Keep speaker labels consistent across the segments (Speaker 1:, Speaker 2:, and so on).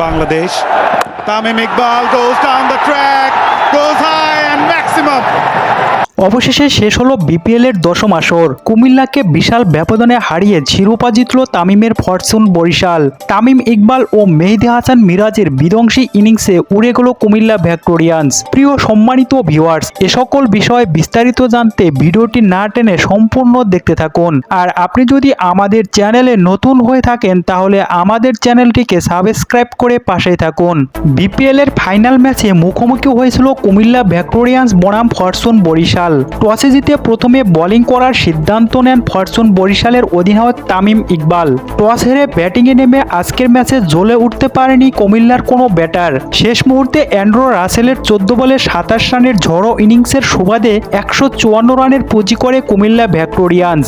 Speaker 1: Bangladesh. Tamim Iqbal goes down the track, goes high and maximum.
Speaker 2: অবশেষে শেষ হলো BPL এর দশম আসর। কুমিল্লাকে বিশাল ব্যবধানে হারিয়ে শিরোপা জিতল তামিমের ফরচুন বরিশাল। তামিম ইকবাল ও মেহেদী হাসান মিরাজের বিধ্বংসী ইনিংসে উড়ে গেল কুমিল্লা ভিক্টোরিয়ান্স। প্রিয় সম্মানিত ভিউয়ার্স, এ সকল বিষয়ে বিস্তারিত জানতে ভিডিওটি না টেনে সম্পূর্ণ দেখতে থাকুন। আর আপনি যদি আমাদের চ্যানেলে নতুন হয়ে থাকেন তাহলে আমাদের চ্যানেলটিকে সাবস্ক্রাইব করে পাশেই থাকুন। বিপিএল এর ফাইনাল ম্যাচে মুখোমুখি হয়েছিল কুমিল্লা ভিক্টোরিয়ান্স বনাম ফরচুন বরিশাল। টসে জিতে প্রথমে বোলিং করার সিদ্ধান্ত নেন ফরচুন বরিশালের অধিনায়ক তামিম ইকবাল। টস হেরে ব্যাটিংয়ে নেমে আজকের ম্যাচে জ্বলে উঠতে পারেনি কুমিল্লার কোনো ব্যাটার। শেষ মুহূর্তে অ্যান্ড্রু রাসেলের 14 বলে 27 রানের ঝড়ো ইনিংসের সুবাদে 154 রানের পুঁজি করে কুমিল্লা ভিক্টোরিয়ান্স।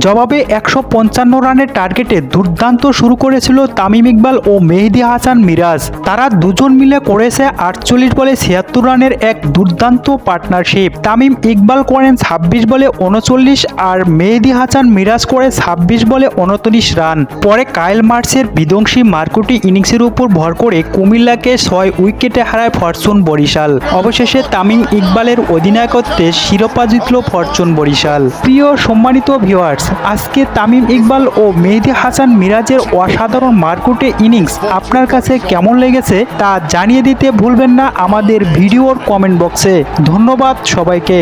Speaker 2: জবাবে 155 রানের টার্গেটে দুর্দান্ত শুরু করেছিল তামিম ইকবাল ও মেহেদী হাসান মিরাজ। তারা দুজন মিলে করেছে 48 বলে 76 রানের এক দুর্দান্ত পার্টনারশিপ। তামিম ইকবাল করেন 26 বলে 39 আর মেহেদী হাসান মিরাজ করে 26 বলে 29 রান। পরে কাইল মার্সের বিধ্বংসী মারকুটি ইনিংসের উপর ভর করে কুমিল্লাকে 6 উইকেটে হারায় ফরচুন বরিশাল। অবশেষে তামিম ইকবালের অধিনায়কত্বে শিরোপা জিতল ফরচুন বরিশাল। প্রিয় সম্মানিত ভিউয়ার্স, আজকে তামিম ইকবাল ও মেহেদী হাসান মিরাজের অসাধারণ মারকুটে ইনিংস আপনার কাছে কেমন লেগেছে তা জানিয়ে দিতে ভুলবেন না আমাদের ভিডিওর কমেন্ট বক্সে। ধন্যবাদ সবাইকে।